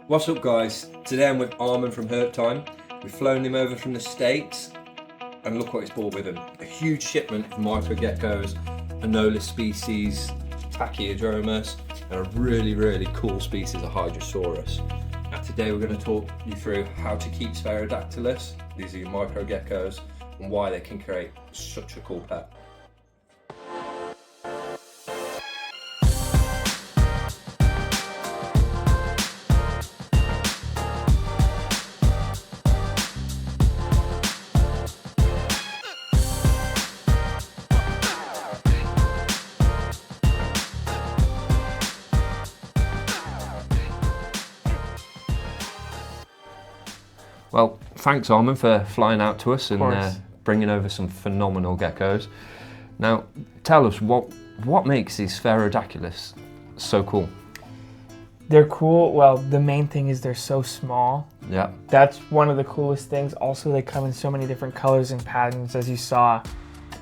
What's up guys? Today I'm with Arman from Herb Time. We've flown him over from the States and look what he's brought with him. A huge shipment of micro geckos, Anolis species, Tachyodromus, and a really cool species of Hydrosaurus. Now today we're going to talk you through how to keep Sphaerodactylus, these are your micro geckos, and why they can create such a cool pet. Well, thanks Arman for flying out to us and bringing over some phenomenal geckos. Now, tell us what makes these Sphaerodactylus so cool? They're cool. Well, the main thing is they're so small. Yeah. That's one of the coolest things. Also, they come in so many different colors and patterns. As you saw,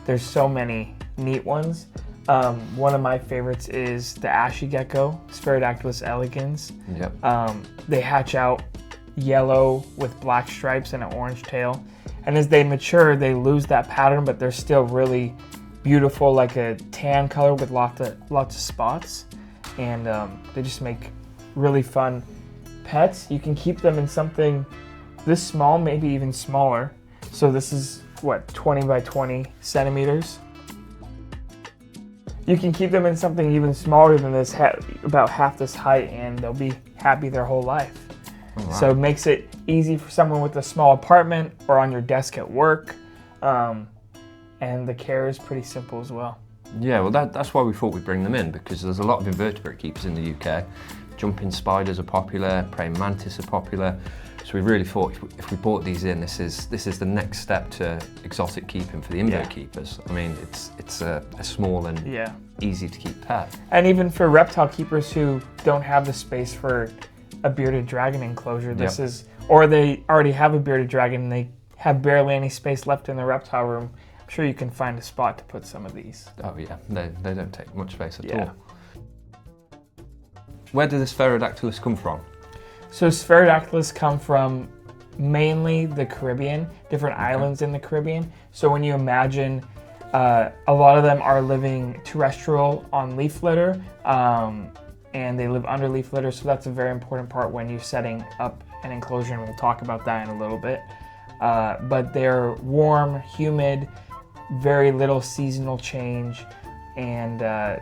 there's so many neat ones. One of my favorites is the ashy gecko, Sphaerodactylus elegans. Yep. They hatch out yellow with black stripes and an orange tail, and as they mature they lose that pattern, but they're still really beautiful, like a tan color with lots of spots, and they just make really fun pets. You can keep them in something this small, maybe even smaller. So this is what, 20 by 20 centimeters. You can keep them in something even smaller than this, about half this height, and they'll be happy their whole life. Right. So it makes it easy for someone with a small apartment or on your desk at work, and the care is pretty simple as well. Yeah, well that's why we thought we'd bring them in, because there's a lot of invertebrate keepers in the UK. Jumping spiders are popular, praying mantis are popular, so we really thought if we brought these in, this is the next step to exotic keeping for the invert keepers. I mean, it's a small and easy to keep pet. And even for reptile keepers who don't have the space for a bearded dragon enclosure, this is, or they already have a bearded dragon and they have barely any space left in the reptile room, I'm sure you can find a spot to put some of these. Oh yeah, they don't take much space at all. Where did the Sphaerodactylus come from? So Sphaerodactylus come from mainly the Caribbean, different islands in the Caribbean. So when you imagine, a lot of them are living terrestrial on leaf litter, and they live under leaf litter, so that's a very important part when you're setting up an enclosure, and we'll talk about that in a little bit. But they're warm, humid, very little seasonal change, and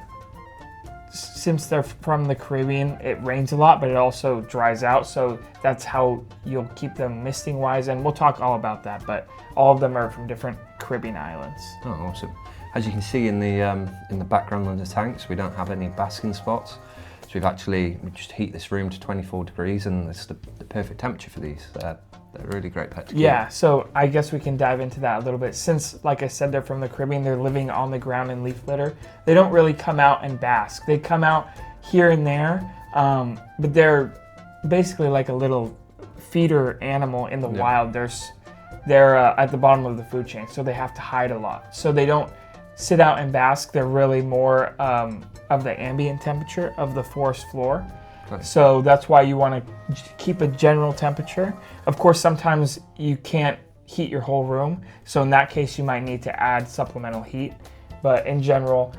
since they're from the Caribbean, it rains a lot, but it also dries out, so that's how you'll keep them misting wise, and we'll talk all about that, but all of them are from different Caribbean islands. Oh, awesome. As you can see in the background of the tanks, we don't have any basking spots. So we just heat this room to 24 degrees, and it's the perfect temperature for these. They're really great pet to keep. Yeah, so I guess we can dive into that a little bit. Since, like I said, they're from the Caribbean, they're living on the ground in leaf litter. They don't really come out and bask. They come out here and there, but they're basically like a little feeder animal in the wild. They're at the bottom of the food chain, so they have to hide a lot. So they don't sit out and bask. They're really more of the ambient temperature of the forest floor. Okay. So that's why you want to keep a general temperature. Of course, sometimes you can't heat your whole room, so in that case you might need to add supplemental heat. But in general,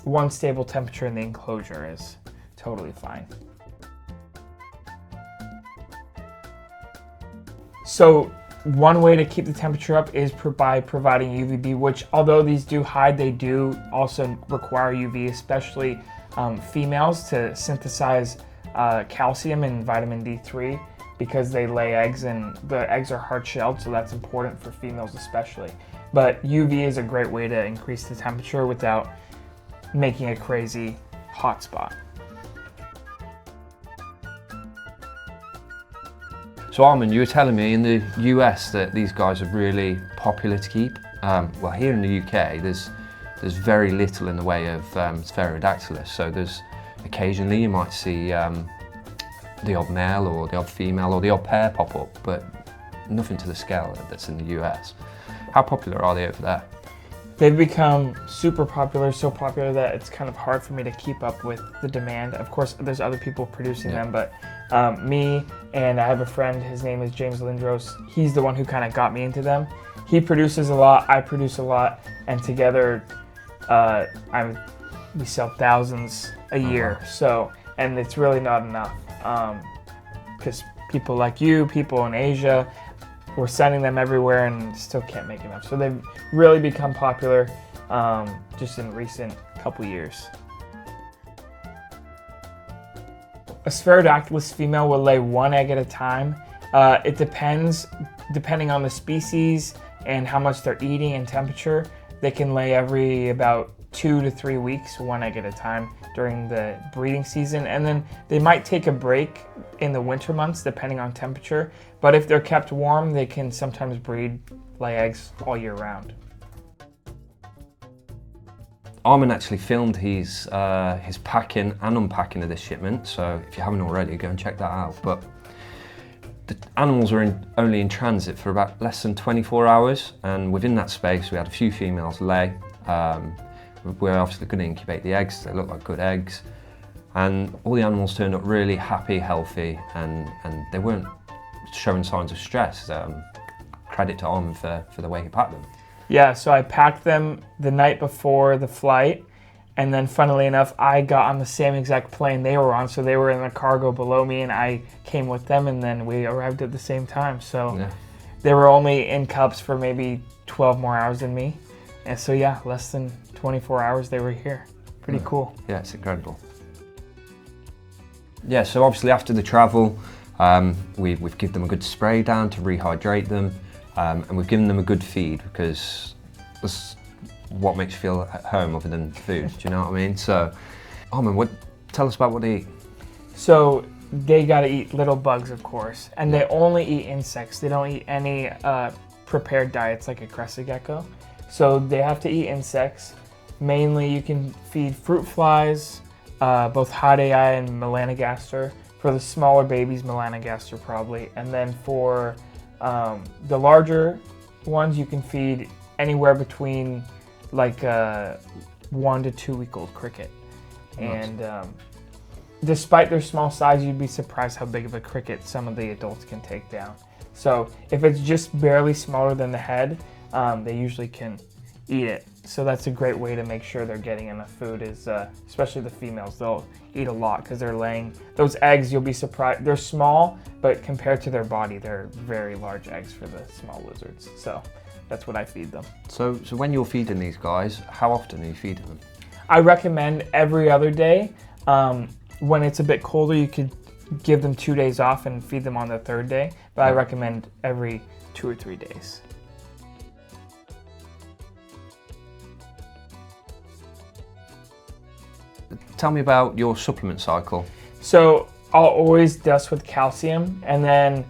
one stable temperature in the enclosure is totally fine. So one way to keep the temperature up is by providing UVB, which although these do hide, they do also require UV, especially females, to synthesize calcium and vitamin D3, because they lay eggs and the eggs are hard-shelled, so that's important for females especially. But UV is a great way to increase the temperature without making a crazy hot spot. So Arman, you were telling me in the US that these guys are really popular to keep. Well, here in the UK, there's very little in the way of Sphaerodactylus. So there's occasionally you might see the odd male or the odd female or the odd pair pop up, but nothing to the scale that's in the US. How popular are they over there? They've become super popular, so popular that it's kind of hard for me to keep up with the demand. Of course, there's other people producing them, but Me and I have a friend, his name is James Lindros. He's the one who kind of got me into them. He produces a lot, I produce a lot, and together we sell thousands a year. So, and it's really not enough because people like you, people in Asia, we're sending them everywhere and still can't make enough. So they've really become popular just in recent couple years. A Sphaerodactylus female will lay 1 egg at a time. It depending on the species and how much they're eating and temperature. They can lay every about 2 to 3 weeks, 1 egg at a time during the breeding season. And then they might take a break in the winter months depending on temperature. But if they're kept warm, they can sometimes lay eggs all year round. Arman actually filmed his packing and unpacking of this shipment, so if you haven't already, go and check that out. But the animals were only in transit for about less than 24 hours, and within that space we had a few females lay. We're obviously going to incubate the eggs. They look like good eggs, and all the animals turned up really happy, healthy, and they weren't showing signs of stress. Credit to Arman for the way he packed them. Yeah, so I packed them the night before the flight, and then funnily enough, I got on the same exact plane they were on, so they were in the cargo below me, and I came with them, and then we arrived at the same time. So yeah. They were only in cups for maybe 12 more hours than me, and so yeah, less than 24 hours they were here. Pretty cool. Yeah, it's incredible. Yeah, so obviously after the travel, we've given them a good spray down to rehydrate them. And we've given them a good feed because that's what makes you feel at home other than food, do you know what I mean? So, Arman, tell us about what they eat. So, they gotta eat little bugs, of course, and they only eat insects. They don't eat any prepared diets like a crested gecko. So, they have to eat insects. Mainly, you can feed fruit flies, both Hadei and melanogaster. For the smaller babies, melanogaster probably. And then for the larger ones, you can feed anywhere between like 1 to 2 week old cricket. Nice. And despite their small size, you'd be surprised how big of a cricket some of the adults can take down. So if it's just barely smaller than the head, they usually can eat it. So that's a great way to make sure they're getting enough food, is especially the females. They'll eat a lot because they're laying those eggs. You'll be surprised. They're small, but compared to their body, they're very large eggs for the small lizards. So that's what I feed them. So when you're feeding these guys, how often are you feeding them? I recommend every other day. When it's a bit colder, you could give them 2 days off and feed them on the 3rd day, but I recommend every 2 or 3 days. Tell me about your supplement cycle. So I'll always dust with calcium, and then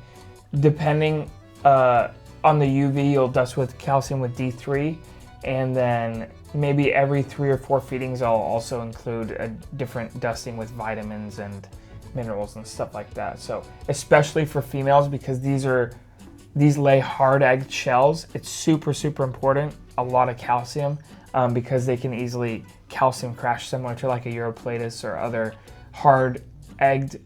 depending on the UV, you'll dust with calcium with D3, and then maybe every 3 or 4 feedings I'll also include a different dusting with vitamins and minerals and stuff like that. So especially for females, because these lay hard egged shells, it's super important, a lot of calcium, because they can easily calcium crash, similar to like a Uroplatus or other hard egged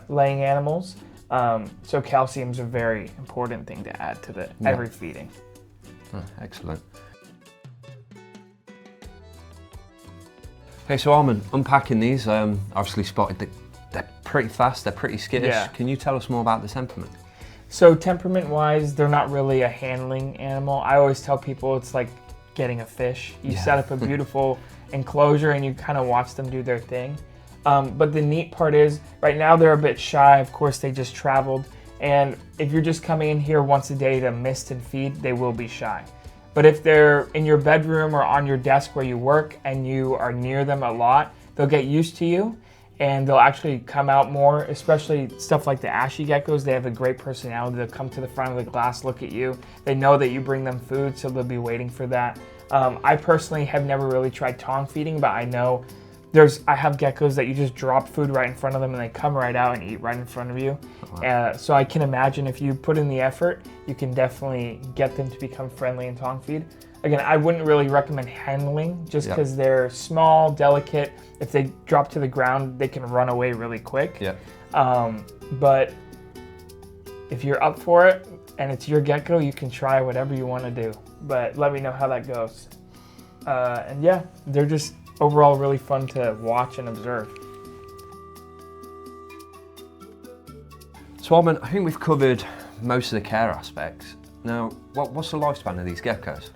laying animals. So calcium's a very important thing to add to every feeding. Oh, excellent. Okay, so Arman, unpacking these, obviously spotted that they're pretty fast, they're pretty skittish. Yeah. Can you tell us more about the Temperament? So temperament-wise, they're not really a handling animal. I always tell people it's like getting a fish. You set up a beautiful enclosure and you kind of watch them do their thing. But the neat part is, right now they're a bit shy. Of course, they just traveled. And if you're just coming in here once a day to mist and feed, they will be shy. But if they're in your bedroom or on your desk where you work and you are near them a lot, they'll get used to you and they'll actually come out more, especially stuff like the ashy geckos. They have a great personality. They'll come to the front of the glass, look at you. They know that you bring them food, so they'll be waiting for that. I personally have never really tried tongue feeding, but I know I have geckos that you just drop food right in front of them and they come right out and eat right in front of you. Wow. So I can imagine if you put in the effort, you can definitely get them to become friendly and tongue feed. Again, I wouldn't really recommend handling just because they're small, delicate. If they drop to the ground, they can run away really quick. But if you're up for it and it's your gecko, you can try whatever you want to do. But let me know how that goes. And yeah, they're just overall really fun to watch and observe. So Arman, I think we've covered most of the care aspects. Now, what's the lifespan of these geckos?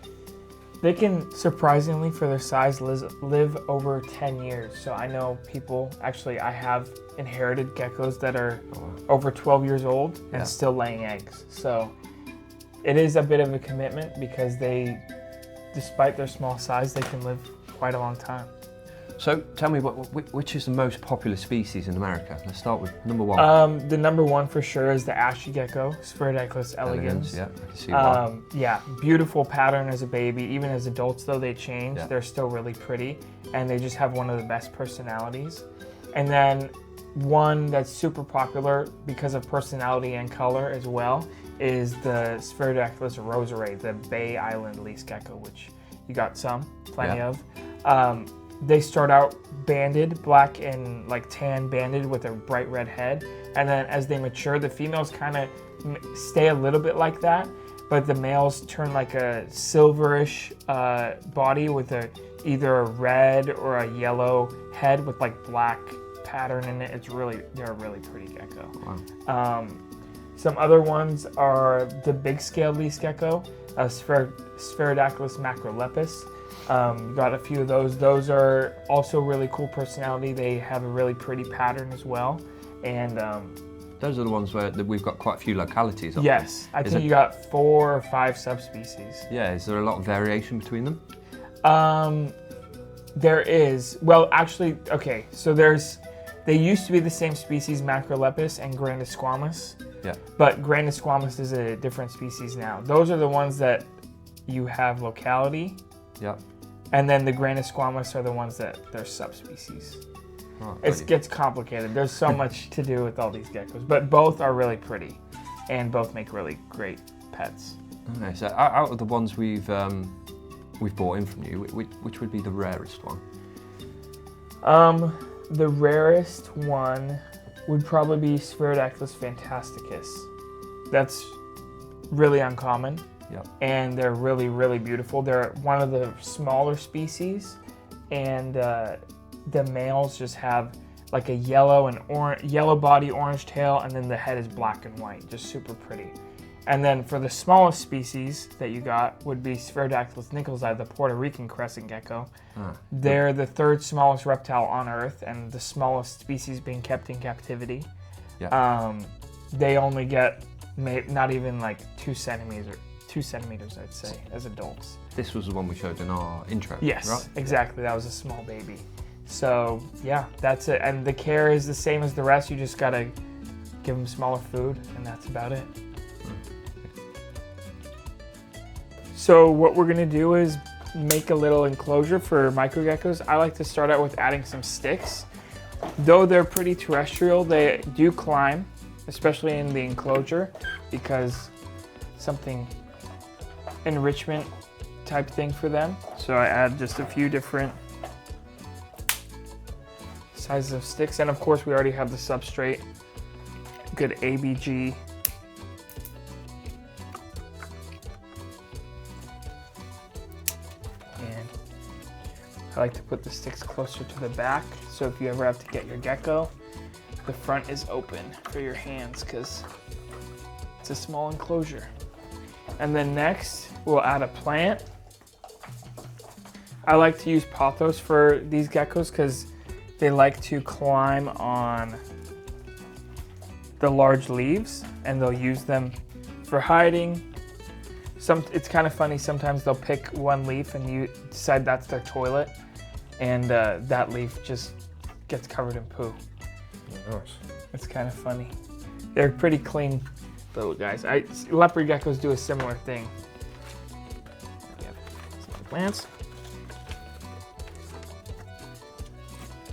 They can, surprisingly for their size, live over 10 years. So I know people, actually I have inherited geckos that are over 12 years old and still laying eggs. So it is a bit of a commitment because they, despite their small size, they can live quite a long time. So tell me, which is the most popular species in America? Let's start with number one. The number one for sure is the ashy gecko, Sphaerodactylus elegans. Yeah, I can see why. Yeah, beautiful pattern as a baby. Even as adults, though, they change. Yeah. They're still really pretty, and they just have one of the best personalities. And then one that's super popular because of personality and color as well is the Sphaerodactylus rosare, the Bay Island least gecko, which you got plenty of. They start out banded, black and like tan banded with a bright red head. And then as they mature, the females kind of stay a little bit like that, but the males turn like a silverish body with either a red or a yellow head with like black pattern in it. They're a really pretty gecko. Wow. Some other ones are the big scale least gecko, Sphaerodactylus macrolepis. Got a few of those. Those are also really cool personality. They have a really pretty pattern as well. And those are the ones where we've got quite a few localities of. Yes, I think you got 4 or 5 subspecies. Yeah, is there a lot of variation between them? There is. Well, actually, okay, so they used to be the same species, macrolepis and grandisquamus. Yeah. But grandisquamus is a different species now. Those are the ones that you have locality. Yeah. And then the grandisquamus are the ones that they're subspecies. Oh, it gets complicated. There's so much to do with all these geckos, but both are really pretty and both make really great pets. Okay, so out of the ones we've bought in from you, which would be the rarest one? The rarest one would probably be Sphaerodactylus fantasticus. That's really uncommon. Yep. And they're really, really beautiful. They're one of the smaller species, and the males just have like a yellow and yellow body, orange tail, and then the head is black and white, just super pretty. And then for the smallest species that you got would be Sphaerodactylus nicholsi, the Puerto Rican crescent gecko. They're the 3rd smallest reptile on Earth and the smallest species being kept in captivity. Yeah. They only get not even like 2 centimeters, I'd say, as adults. This was the one we showed in our intro, yes, right? Exactly. That was a small baby. So yeah, that's it. And the care is the same as the rest. You just gotta give them smaller food, and that's about it. So what we're gonna do is make a little enclosure for microgeckos. I like to start out with adding some sticks. Though they're pretty terrestrial, they do climb, especially in the enclosure, because something enrichment type thing for them. So I add just a few different sizes of sticks, and of course we already have the substrate, good ABG. And I like to put the sticks closer to the back, so if you ever have to get your gecko, the front is open for your hands because it's a small enclosure. And then next, we'll add a plant. I like to use pothos for these geckos because they like to climb on the large leaves, and they'll use them for hiding. It's kind of funny, sometimes they'll pick one leaf and you decide that's their toilet, and that leaf just gets covered in poo. Nice. It's kind of funny. They're pretty clean little guys. Leopard geckos do a similar thing. We have some plants.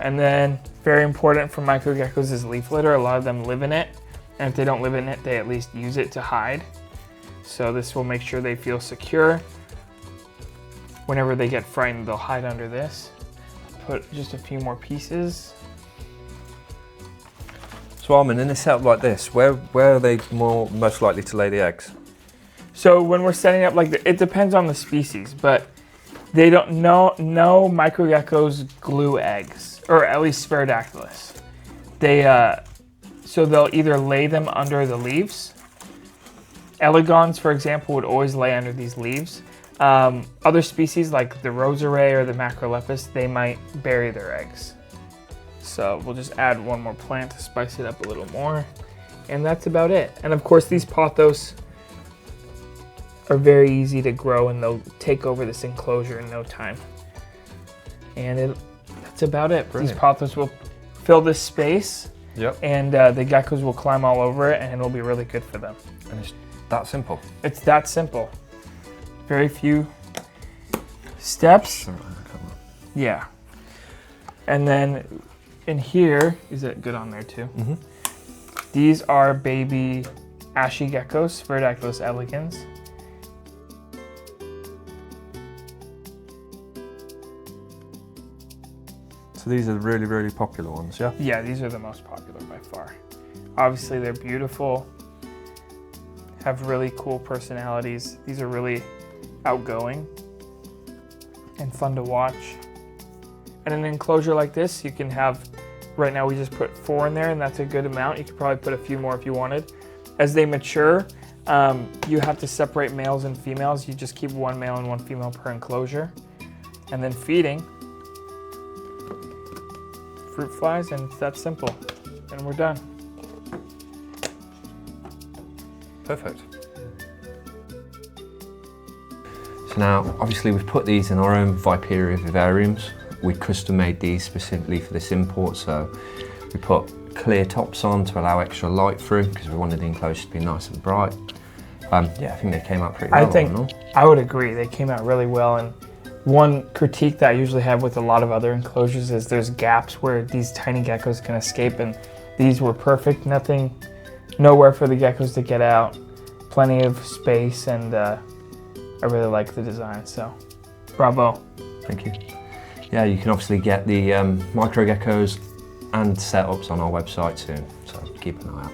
And then, very important for microgeckos is leaf litter. A lot of them live in it, and if they don't live in it, they at least use it to hide. So this will make sure they feel secure. Whenever they get frightened, they'll hide under this. Put just a few more pieces. So Arman, in a setup like this, where are they most likely to lay the eggs? So when we're setting up it depends on the species, but they don't no microgeckos glue eggs, or at least Sphaerodactylus. So they'll either lay them under the leaves. Elegons, for example, would always lay under these leaves. Other species like the rosaray or the macrolepis, they might bury their eggs. So we'll just add one more plant to spice it up a little more. And that's about it. And of course, these pothos are very easy to grow, and they'll take over this enclosure in no time. And that's about it. Brilliant. These pothos will fill this space. Yep. And the geckos will climb all over it, and it'll be really good for them. And it's that simple. It's that simple. Very few steps. Yeah. And then in here, is it good on there too? Mm-hmm. These are baby ashy geckos, Sphaerodactylus elegans. So these are the really, really popular ones, yeah? Yeah, these are the most popular by far. Obviously, they're beautiful, have really cool personalities. These are really outgoing and fun to watch. And in an enclosure like this, you can have, right now we just put 4 in there, and that's a good amount. You could probably put a few more if you wanted. As they mature, you have to separate males and females. You just keep 1 male and 1 female per enclosure. And then feeding, fruit flies, and it's that simple. And we're done. Perfect. So now, obviously we've put these in our own Viperia vivariums. We custom made these specifically for this import, so we put clear tops on to allow extra light through because we wanted the enclosure to be nice and bright. Yeah, I think they came out pretty well. I would agree. They came out really well, and one critique that I usually have with a lot of other enclosures is there's gaps where these tiny geckos can escape, and these were perfect. Nowhere for the geckos to get out. Plenty of space, and I really like the design, so bravo. Thank you. Yeah, you can obviously get the micro geckos and setups on our website soon, so keep an eye out.